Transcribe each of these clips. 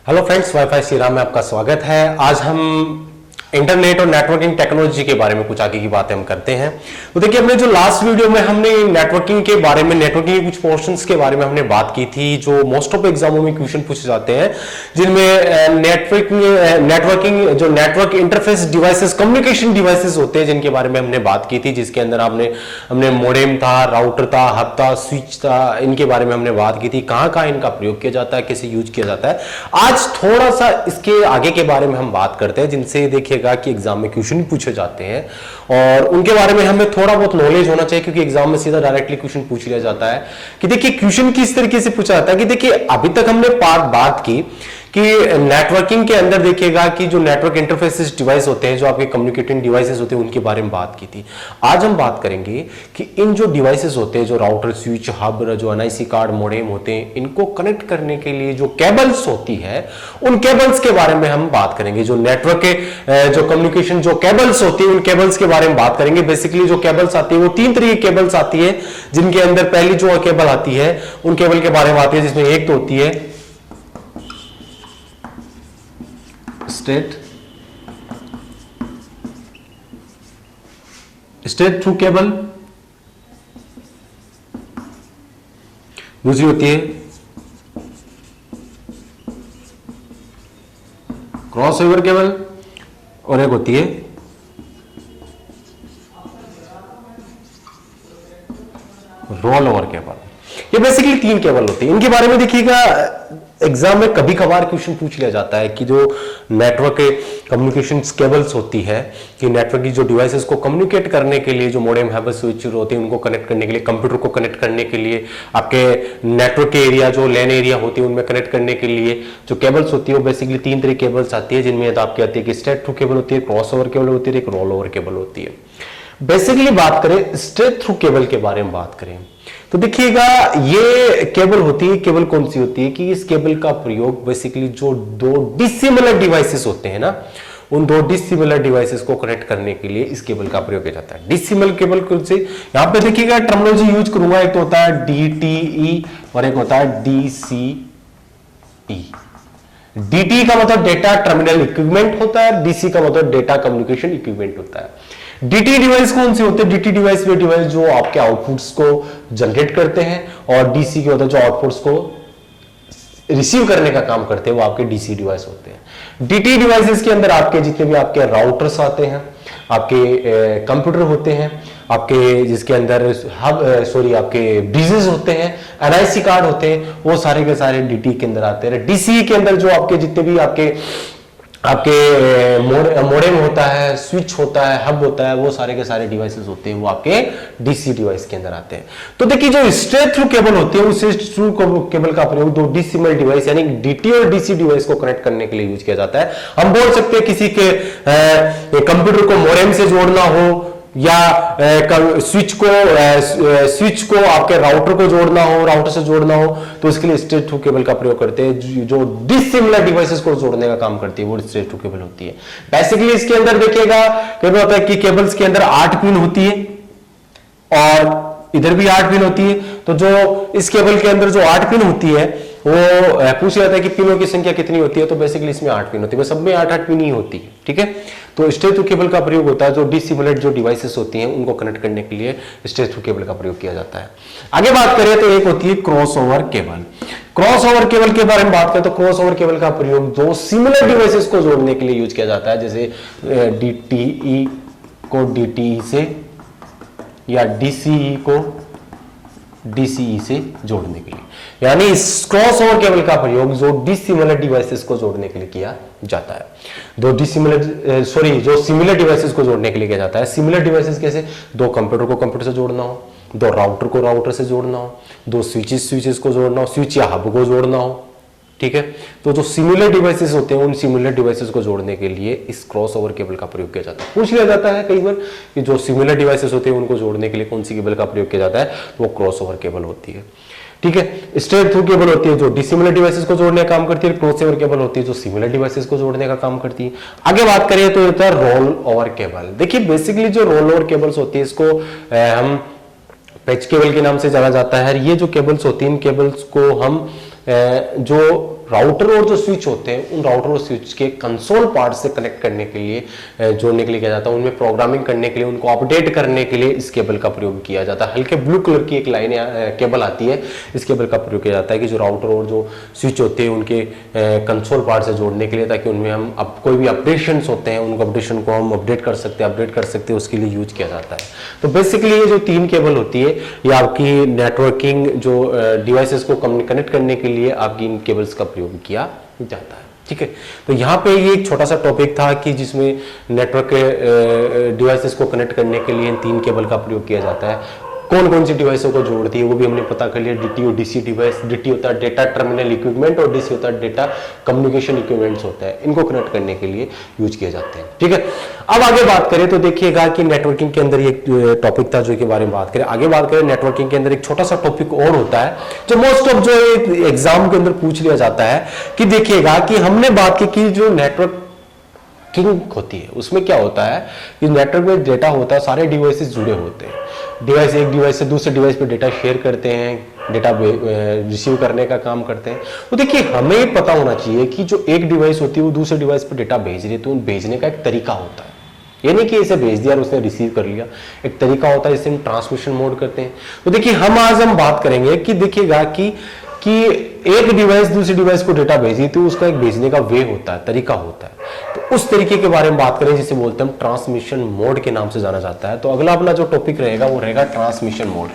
Hello friends, wifi Shriram में आपका स्वागत है। आज हम इंटरनेट और नेटवर्किंग टेक्नोलॉजी के बारे में कुछ आगे की बातें हम करते हैं। तो देखिए, अपने जो लास्ट वीडियो में हमने नेटवर्किंग के बारे में, नेटवर्किंग के कुछ पोर्शंस के बारे में हमने बात की थी, जो मोस्ट ऑफ एग्जामों में क्वेश्चन पूछे जाते हैं, जिनमें नेटवर्किंग जो network interface devices, communication devices होते हैं, जिनके बारे में हमने बात की थी, जिसके अंदर हमने मोडेम था, राउटर था, हब था, स्विच था, इनके बारे में हमने बात की थी, कहां कहां इनका प्रयोग किया जाता है, कैसे यूज किया जाता है। आज थोड़ा सा इसके आगे के बारे में हम बात करते हैं, जिनसे देखिए कि एग्जाम में क्वेश्चन पूछे जाते हैं और उनके बारे में हमें थोड़ा बहुत नॉलेज होना चाहिए, क्योंकि एग्जाम में सीधा डायरेक्टली क्वेश्चन पूछ लिया जाता है कि देखिए क्वेश्चन किस तरीके से पूछा जाता है। कि देखिए, अभी तक हमने बात की कि नेटवर्किंग के अंदर देखिएगा कि जो नेटवर्क इंटरफेसेस डिवाइस होते हैं, जो आपके कम्युनिकेटिंग डिवाइसेस होते हैं, उनके बारे में बात की थी। आज हम बात करेंगे कि इन जो डिवाइसेस होते हैं, जो राउटर, स्विच, हब, जो एनआईसी कार्ड, मोडेम होते हैं, इनको कनेक्ट करने के लिए जो केबल्स होती है, उन केबल्स के बारे में हम बात करेंगे। जो नेटवर्क के जो कम्युनिकेशन जो केबल्स होती है, उन केबल्स के बारे में बात करेंगे। बेसिकली जो केबल्स आती है वो तीन तरह की केबल्स आती है, जिनके अंदर पहली जो केबल आती है, उन केबल के बारे में आती है, जिसमें एक तो होती है स्ट्रेट थ्रू केबल, दूसरी होती है क्रॉस ओवर केबल, और एक होती है रोल ओवर केबल। ये बेसिकली तीन केबल होती है। इनके बारे में देखिएगा, एग्जाम में कभी कभार क्वेश्चन पूछ लिया जाता है कि जो नेटवर्क के कम्युनिकेशन केबल्स होती है, कि नेटवर्क की जो डिवाइसेस को कम्युनिकेट करने के लिए, जो मोडेम, हब, स्विच होते हैं, उनको कनेक्ट करने के लिए, कंप्यूटर को कनेक्ट करने के लिए, आपके नेटवर्क के एरिया जो लैन एरिया होती है उनमें कनेक्ट करने के लिए जो केबल्स होती है, वो बेसिकली तीन तरह की केबल्स आती है, जिनमें आपकी आती है कि स्ट्रेट थ्रू केबल होती है, क्रॉस ओवर केबल होती है, एक रोल ओवर केबल होती है। बेसिकली बात करें स्ट्रेट थ्रू केबल के बारे में बात करें तो देखिएगा, ये केबल होती है, केबल कौन सी होती है कि इस केबल का प्रयोग बेसिकली जो दो डिसिमिलर डिवाइसेस होते हैं ना, उन दो डिसिमिलर डिवाइसेस को कनेक्ट करने के लिए इस केबल का प्रयोग किया जाता है। डिसिमिलर केबल कौन से, यहां पे देखिएगा टर्मिनोलॉजी यूज करूंगा, एक तो होता है डीटीई और एक होता है डीसीई। डीटी का मतलब डेटा टर्मिनल इक्विपमेंट होता है, डीसी का मतलब डेटा कम्युनिकेशन इक्विपमेंट होता है। डीटी डिवाइस कौन से होते हैं? डीटी डिवाइस वे डिवाइस जो आपके आउटपुट्स को जनरेट करते हैं, और डीसी के होते हैं जो आउटपुट्स को रिसीव करने का काम करते हैं, वो आपके डीसी डिवाइस होते हैं। डीटी डिवाइसेस के अंदर आपके जितने भी आपके राउटर्स आते हैं, आपके कंप्यूटर होते हैं, आपके जिसके अंदर आपके ब्रिजेस होते हैं, एनआईसी कार्ड होते हैं, वो सारे के सारे डीटी के अंदर आते हैं। डीसी के अंदर जो आपके जितने भी आपके मोडेम होता है, स्विच होता है, हब होता है, वो सारे के सारे डिवाइसेस होते हैं, वो आपके डीसी डिवाइस के अंदर आते हैं। तो देखिए, जो स्ट्रेट थ्रू केबल होती है, उस स्ट्रेट थ्रू केबल का प्रयोग दो डिसिमिलर डिवाइस यानी डीटी और डीसी डिवाइस को कनेक्ट करने के लिए यूज किया जाता है। हम बोल सकते हैं किसी के कंप्यूटर को मोडेम से जोड़ना हो, या स्विच को आपके राउटर को जोड़ना हो, राउटर से जोड़ना हो, तो इसके लिए स्ट्रेट थ्रू केबल का प्रयोग करते हैं। जो डिसिमिलर डिवाइसेस को जोड़ने का काम करती है, वो स्ट्रेट थ्रू केबल होती है। बेसिकली इसके अंदर देखिएगा क्या होता है कि केबल्स के अंदर 8 पिन होती है और इधर भी 8 पिन होती है। तो जो इस केबल के अंदर जो 8 पिन होती है, वो पूछ जाता है कि पिनों की संख्या कितनी होती है, तो बेसिकली इसमें 8 पिन होती है, सब में 8-8 पिन ही होती है। ठीक है, तो स्ट्रेट थ्रू केबल का प्रयोग होता है जो डिसिमिलर जो डिवाइसेस होती हैं, उनको कनेक्ट करने के लिए स्ट्रेट थ्रू केबल का प्रयोग किया जाता है। आगे बात करें तो एक होती है cross over cable. Cross over cable के बारे में बात करें तो क्रॉस ओवर केबल का प्रयोग दो सिमिलर डिवाइसेस को जोड़ने के लिए यूज किया जाता है, जैसे डीटीई को डीटीई से या डीसीई को डीसीई से जोड़ने के लिए, यानी क्रॉस ओवर केबल का प्रयोग जो डिसिमिलर डिवाइसेस को जोड़ने के लिए किया जाता है। जो सिमिलर डिवाइसेस को जोड़ने के लिए किया जाता है। सिमिलर डिवाइसेस कैसे? दो कंप्यूटर को कंप्यूटर से जोड़ना हो, दो राउटर को राउटर से जोड़ना हो, दो स्विचेस को जोड़ना हो, स्विच या हब को जोड़ना हो। ठीक है, तो जो सिमिलर डिवाइसेस होते हैं, उन सिमिलर डिवाइसेस को जोड़ने के लिए इस क्रॉस ओवर केबल का प्रयोग किया जाता है। पूछ लिया जाता है कई बार कि जो सिमिलर डिवाइसेस होते हैं, उनको जोड़ने के लिए कौन सी केबल का प्रयोग किया जाता है, तो वो क्रॉस ओवर केबल होती है। ठीक है, स्ट्रेट थ्रू केबल होती है जो डिसिमिलर डिवाइसेस को जोड़ने का काम करती है, क्रॉस ओवर केबल होती है जो सिमिलर डिवाइसेस को जोड़ने का काम करती है। आगे बात करें तो होता है रोल ओवर केबल। देखिए, बेसिकली जो रोल ओवर केबल्स होती है, इसको हम पैच केबल के नाम से जाना जाता है। ये जो केबल्स होती है, इन केबल्स को हम जो राउटर और जो स्विच होते हैं उन राउटर और स्विच के कंसोल पार्ट से कनेक्ट करने के लिए, जोड़ने के लिए किया जाता है, उनमें प्रोग्रामिंग करने के लिए, उनको अपडेट करने के लिए इस केबल का प्रयोग किया जाता है। हल्के ब्लू कलर की एक लाइन केबल आती है, इस केबल का प्रयोग किया जाता है कि जो राउटर और जो स्विच होते हैं उनके कंसोल पार्ट से जोड़ने के लिए, ताकि उनमें हम कोई भी अपडेशन होते हैं उनको अपडेशन को हम अपडेट कर सकते हैं, उसके लिए यूज किया जाता है। तो बेसिकली ये जो 3 केबल होती है ये आपकी नेटवर्किंग जो डिवाइसेस को कनेक्ट करने के लिए आपकी इन केबल्स का प्रयोग किया जाता है। ठीक है, तो यहाँ पे ये एक छोटा सा टॉपिक था कि जिसमें नेटवर्क डिवाइसेस को कनेक्ट करने के लिए इन 3 केबल का प्रयोग किया जाता है। कौन कौन सी डिवाइसों को जोड़ती है वो भी हमने पता कर लिया। डीटी और डीसी डिवाइस, डीटी होता है डेटा टर्मिनल इक्विपमेंट और डीसी होता है डेटा कम्युनिकेशन इक्विपमेंट्स होता है, इनको कनेक्ट करने के लिए यूज किए जाते हैं। ठीक है, अब आगे बात करें तो देखिएगा कि नेटवर्किंग के अंदर एक टॉपिक था जो के बारे में बात करें। आगे बात करें नेटवर्किंग के अंदर एक छोटा सा टॉपिक और होता है जो मोस्ट ऑफ जो एग्जाम के अंदर पूछ लिया जाता है कि देखिएगा कि हमने बात की जो नेटवर्क किंग होती है उसमें क्या होता है कि नेटवर्क में डेटा होता है, सारे डिवाइसेस जुड़े होते हैं, डिवाइस एक डिवाइस से दूसरे डिवाइस पे डेटा शेयर करते हैं, डेटा रिसीव करने का काम करते हैं। तो देखिए हमें पता होना चाहिए कि जो एक डिवाइस होती है वो दूसरे डिवाइस पे डेटा भेज रही है तो भेजने का एक तरीका होता है, ये नहीं कि इसे भेज दिया और उसने रिसीव कर लिया, एक तरीका होता है जिससे हम ट्रांसमिशन मोड करते हैं। तो देखिए आज हम बात करेंगे कि देखिएगा कि एक डिवाइस दूसरी डिवाइस को डेटा भेजी तो उसका एक भेजने का वे होता है, तरीका होता है। तो उस तरीके के बारे में बात करें जिसे बोलते हैं ट्रांसमिशन मोड के नाम से जाना जाता है। तो अगला अपना जो टॉपिक रहेगा वो रहेगा ट्रांसमिशन मोड।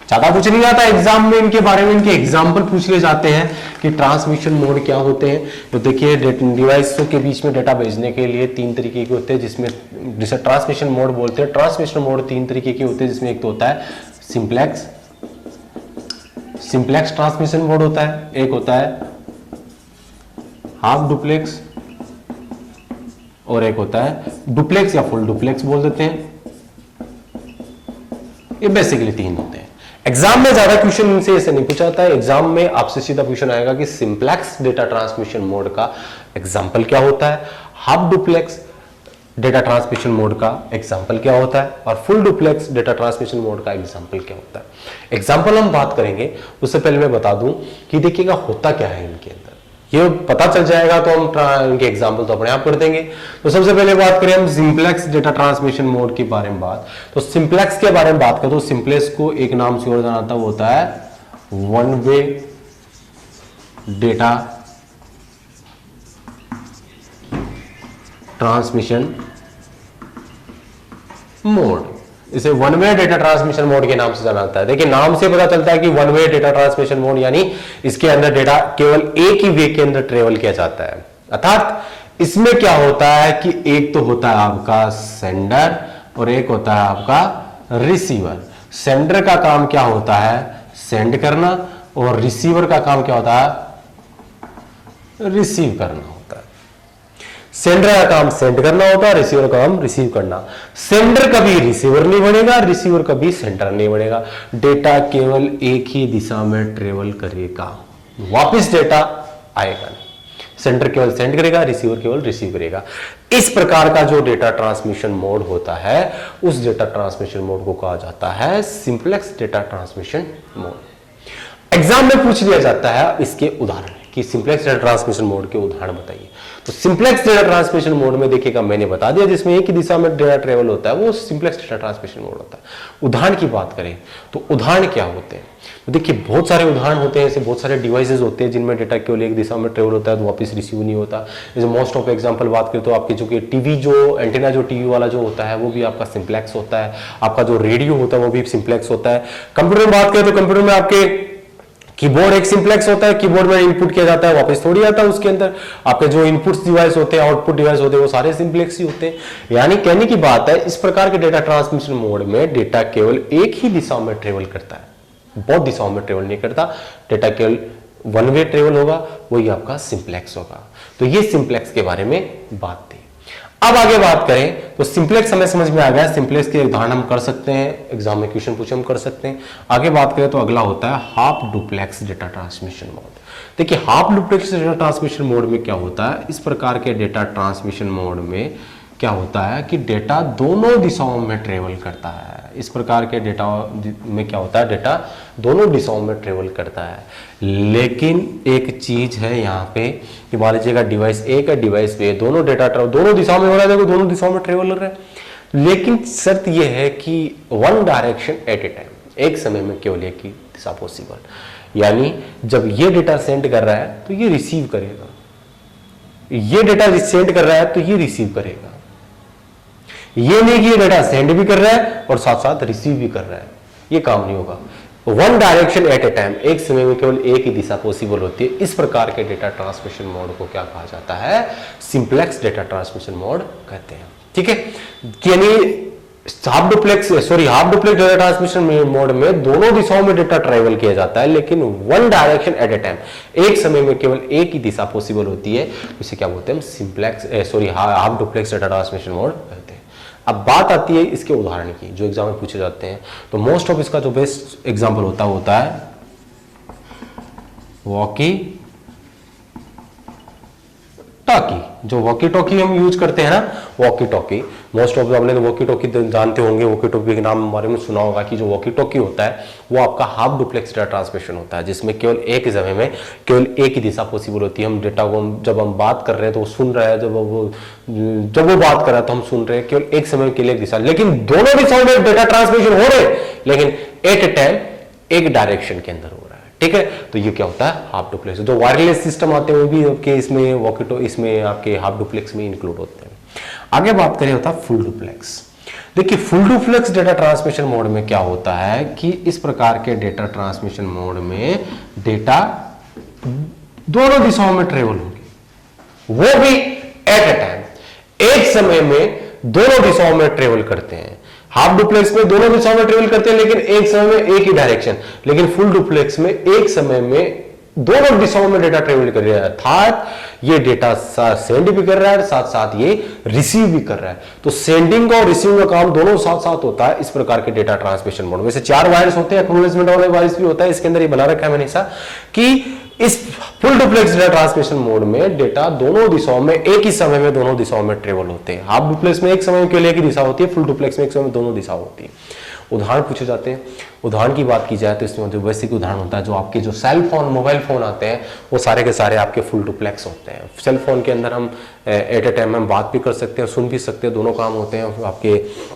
ज्यादा कुछ नहीं आता एग्जाम में इनके बारे में, इनके एग्जाम्पल पूछ ले जाते हैं कि ट्रांसमिशन मोड क्या होते हैं। तो देखिए डिवाइसों के बीच में डेटा भेजने के लिए 3 तरीके के होते हैं जिसमें जिसे ट्रांसमिशन मोड बोलते हैं। ट्रांसमिशन मोड 3 तरीके के होते हैं जिसमें एक तो होता है सिंप्लेक्स ट्रांसमिशन मोड होता है, एक होता है हाफ डुप्लेक्स और एक होता है डुप्लेक्स या फुल डुप्लेक्स बोल देते हैं। ये बेसिकली 3 होते हैं। एग्जाम में ज्यादा क्वेश्चन इनसे ऐसे नहीं पूछा जाता है। एग्जाम में आपसे सीधा क्वेश्चन आएगा कि सिंप्लेक्स डेटा ट्रांसमिशन मोड का एग्जाम्पल क्या होता है, half duplex data transmission mode का एग्जाम्पल क्या होता है और full duplex data transmission mode का एग्जाम्पल क्या होता है। एग्जाम्पल हम बात करेंगे उससे पहले मैं बता दूं कि देखिएगा होता क्या है इनके अंदर, ये पता चल जाएगा तो हम इनके एग्जाम्पल तो अपने आप कर देंगे। तो सबसे पहले बात करें हम सिंप्लेक्स डेटा ट्रांसमिशन मोड के बारे में तो सिंप्लेक्स के बारे में बात करें तो सिंप्लेक्स को एक नाम से और जाना जाता है, वो होता है one way data transmission mode. इसे one way data transmission mode के नाम से जाना जाता है। देखिए नाम से पता चलता है कि one way data transmission mode यानी इसके अंदर डेटा केवल एक ही वे के अंदर ट्रेवल किया जाता है। अर्थात इसमें क्या होता है कि एक तो होता है आपका सेंडर और एक होता है आपका रिसीवर। सेंडर का काम क्या होता है, सेंड करना, और रिसीवर का काम क्या होता है, रिसीव करना। सेंडर का काम सेंड करना होता है, रिसीवर का काम रिसीव करना। सेंडर कभी रिसीवर नहीं बनेगा, रिसीवर कभी सेंडर नहीं बनेगा। डेटा केवल एक ही दिशा में ट्रेवल करेगा, वापस डेटा आएगा नहीं। सेंडर केवल सेंड करेगा, रिसीवर केवल रिसीव करेगा। इस प्रकार का जो डेटा ट्रांसमिशन मोड होता है उस डेटा ट्रांसमिशन मोड को कहा जाता है simplex data transmission mode. Exam में पूछ लिया जाता है इसके उदाहरण कि सिंप्लेक्स डेटा ट्रांसमिशन मोड के उदाहरण बताइए। तो सिंप्लेक्स डेटा ट्रांसमिशन मोड में देखिएगा मैंने बता दिया जिसमें एक ही दिशा में डेटा ट्रेवल होता है वो सिंप्लेक्स डेटा ट्रांसमिशन मोड होता है। उदाहरण की बात करें तो उदाहरण क्या होते हैं, तो देखिए बहुत सारे उदाहरण होते हैं, ऐसे बहुत सारे डिवाइसेस होते हैं जिनमें डेटा केवल एक दिशा में ट्रेवल होता है तो वापस रिसीव नहीं होता। जैसे मोस्ट ऑफ एग्जांपल बात करें तो आपके जो कि टीवी जो एंटीना जो टीवी वाला जो होता है वो भी आपका सिंप्लेक्स होता है। आपका जो रेडियो होता है वो भी सिंप्लेक्स होता है। कंप्यूटर में बात करें तो कंप्यूटर में आपके कीबोर्ड एक सिंप्लेक्स होता है, कीबोर्ड में इनपुट किया जाता है वापस थोड़ी आता है उसके अंदर। आपके जो इनपुट डिवाइस होते हैं आउटपुट डिवाइस होते हैं वो सारे सिंप्लेक्स ही होते हैं। यानी कहने की बात है इस प्रकार के डेटा ट्रांसमिशन मोड में डेटा केवल एक ही दिशा में ट्रेवल करता है, बहुत दिशाओं में ट्रेवल नहीं करता। डेटा केवल वन वे ट्रेवल होगा, वही आपका सिंप्लेक्स होगा। तो ये सिंप्लेक्स के बारे में बात थी। अब आगे बात करें तो सिंप्लेक्स हमें समझ में आ गया। सिंप्लेक्स के उदाहरण हम कर सकते हैं, एग्जाम में क्वेश्चन पूछे हम कर सकते हैं। आगे बात करें तो अगला होता है half duplex data transmission mode. देखिए half duplex data transmission mode में क्या होता है, इस प्रकार के डेटा ट्रांसमिशन मोड में क्या होता है कि डेटा दोनों दिशाओं में ट्रेवल करता है। इस प्रकार के डेटा में क्या होता है, डेटा दोनों दिशाओं में ट्रेवल करता है। लेकिन एक चीज है यहाँ पे कि मान लीजिएगा डिवाइस ए का डिवाइस पे दोनों डेटा दोनों दिशाओं में हो रहा है, देखो दोनों दिशाओं में ट्रेवल कर रहा है। लेकिन शर्त यह है कि one direction at a time, एक समय में केवल एक ही दिशा पॉसिबल। यानी जब ये डेटा सेंड कर रहा है तो ये रिसीव करेगा, ये डेटा सेंड कर रहा है तो ये रिसीव करेगा। ये नहीं कि ये डेटा सेंड भी कर रहा है और साथ साथ रिसीव भी कर रहा है, ये काम नहीं होगा। One direction at a time, एक समय में केवल एक ही दिशा पॉसिबल होती है। इस प्रकार के डेटा ट्रांसमिशन मोड को क्या कहा जाता है, सिंप्लेक्स डेटा ट्रांसमिशन मोड कहते हैं। ठीक है, यानी half duplex data transmission mode में दोनों दिशाओं में डेटा ट्रेवल किया जाता है, लेकिन one direction at a time, एक समय में केवल एक ही दिशा पॉसिबल होती है। इसे क्या बोलते हैं, half duplex data transmission mode कहते हैं। अब बात आती है इसके उदाहरण की, जो एग्जाम में पूछे जाते हैं। तो मोस्ट ऑफ इसका जो बेस्ट एग्जाम्पल होता है वॉकी टॉकी। जो वॉकी टॉकी हम यूज करते हैं ना, वॉकी टॉकी, मोस्ट ऑफ आपने वॉकी टॉकी जानते होंगे, वॉकी टॉकी के नाम बारे में सुना होगा कि जो वॉकी टॉकी होता है वो आपका हाफ डुप्लेक्स डेटा ट्रांसमिशन होता है, जिसमें केवल एक समय में केवल एक ही दिशा पॉसिबल होती है। हम डेटा को जब हम बात कर रहे हैं तो वो सुन रहा है, जब वो बात कर रहा है तो हम सुन रहे हैं, केवल एक समय के लिए एक दिशा, लेकिन दोनों दिशाओं में डेटा ट्रांसमिशन हो रहे हैं, लेकिन एट ए टाइम एक डायरेक्शन के अंदर हो रहा है। ठीक है, तो ये क्या होता है, हाफ डुप्लेक्स। जो वायरलेस सिस्टम आते हैं वो भी आपके इसमें वॉकीटो इसमें आपके हाफ डुप्लेक्स में इंक्लूड होते हैं। आगे बात करें होता है फुल डुप्लेक्स। देखिए full duplex data transmission mode में क्या होता है कि इस प्रकार के डेटा ट्रांसमिशन मोड में डेटा दोनों दिशाओं में ट्रेवल होगी, वो भी एट ए टाइम, एक समय में दोनों दिशाओं में ट्रेवल करते हैं। हाफ डुप्लेक्स में दोनों दिशाओं में ट्रेवल करते हैं, लेकिन एक समय में एक ही डायरेक्शन। लेकिन फुल डुप्लेक्स में एक समय में दोनों दिशाओं में डेटा ट्रेवल कर रहा है, अर्थात ये डेटा सेंड भी कर रहा है, साथ साथ ये रिसीव भी कर रहा है। तो सेंडिंग और रिसीविंग का काम दोनों साथ साथ होता है इस प्रकार के डेटा ट्रांसमिशन मोड में। वैसे 4 वायर्स होते हैं, एक्नॉलेजमेंट वाले वायर्स भी होता है, इसके अंदर ये बना रखा है मैंने ऐसा कि इस full duplex data transmission mode में डेटा दोनों दिशाओं में एक ही समय में दोनों दिशाओं में ट्रेवल होते हैं। हाफ डुप्लेक्स में एक समय में केवल एक ही दिशा होती है, फुल डुप्लेक्स में एक समय में दोनों दिशा होती है। उदाहरण पूछे जाते हैं, उदाहरण की बात की जाए तो इसमें जो बेसिक उदाहरण होता है, जो आपके जो सेल फोन मोबाइल फोन आते हैं वो सारे के सारे आपके फुल डुप्लेक्स होते हैं। सेल फोन के अंदर हम एट ए टाइम हम बात भी कर सकते हैं, सुन भी सकते हैं, दोनों काम होते हैं, आपके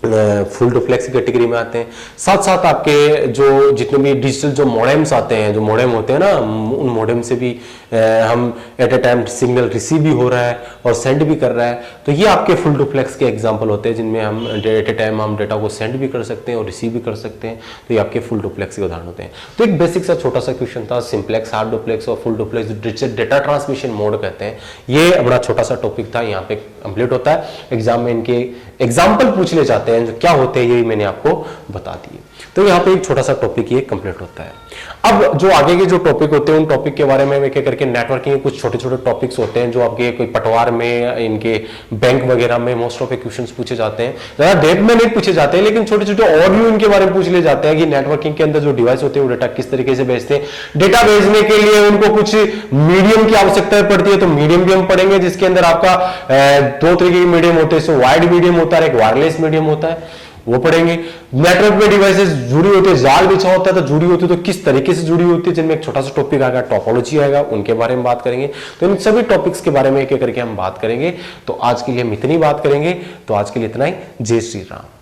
फुल डुप्लेक्स कैटेगरी में आते हैं। साथ साथ आपके जो जितने भी डिजिटल जो मॉडेम्स आते हैं, जो मॉडेम होते हैं ना, उन मॉडेम से भी हम at a time signal receive भी हो रहा है और सेंड भी कर रहा है। तो ये आपके फुल डुप्लेक्स के एग्जांपल होते हैं, जिनमें हम एट ए टाइम हम डेटा को सेंड भी कर सकते हैं और रिसीव भी कर सकते हैं। तो ये आपके फुल डुप्लेक्स के उदाहरण होते हैं। तो एक बेसिक सा छोटा सा क्वेश्चन था, सिंप्लेक्स, हाफ डुप्लेक्स और full duplex digital data transmission mode कहते हैं। ये बड़ा छोटा सा टॉपिक था, यहाँ पे कंप्लीट होता है। एग्जाम में इनके एग्जाम्पल पूछ ले जाते हैं, जो क्या होते हैं यही मैंने आपको बता दिए। तो यहाँ पे एक छोटा सा टॉपिक ये कंप्लीट होता है। अब जो आगे के जो टॉपिक होते हैं उन टॉपिक के बारे में एक एक करके व्यवहार के कुछ छोटे छोटे टॉपिक्स होते हैं जो आपके कोई पटवार में, इनके बैंक वगैरह में मोस्ट ऑफ क्वेश्चंस पूछे जाते हैं। ज्यादा डेप्थ में नहीं पूछे जाते हैं, लेकिन छोटे छोटे ओवरव्यू इनके बारे में पूछ ले जाते हैं कि नेटवर्किंग के अंदर जो डिवाइस होते हैं वो डेटा किस तरीके से भेजते हैं। डेटा भेजने के लिए उनको कुछ मीडियम की आवश्यकता पड़ती है, तो मीडियम भी हम पढ़ेंगे, जिसके अंदर आपका 2 तरीके के मीडियम होते हैं, वाइड मीडियम होता है, एक वायरलेस मीडियम होता है, वो पढ़ेंगे। नेटवर्क में डिवाइसेस जुड़ी होती है, जाल बिछा होता है तो जुड़ी होती है, तो किस तरीके से जुड़ी होती है, जिनमें एक छोटा सा टॉपिक आएगा, टोपोलॉजी आएगा, उनके बारे में बात करेंगे। तो इन सभी टॉपिक्स के बारे में एक एक करके हम बात करेंगे। तो आज के लिए हम इतनी बात करेंगे, तो आज के लिए इतना ही। जय श्री राम।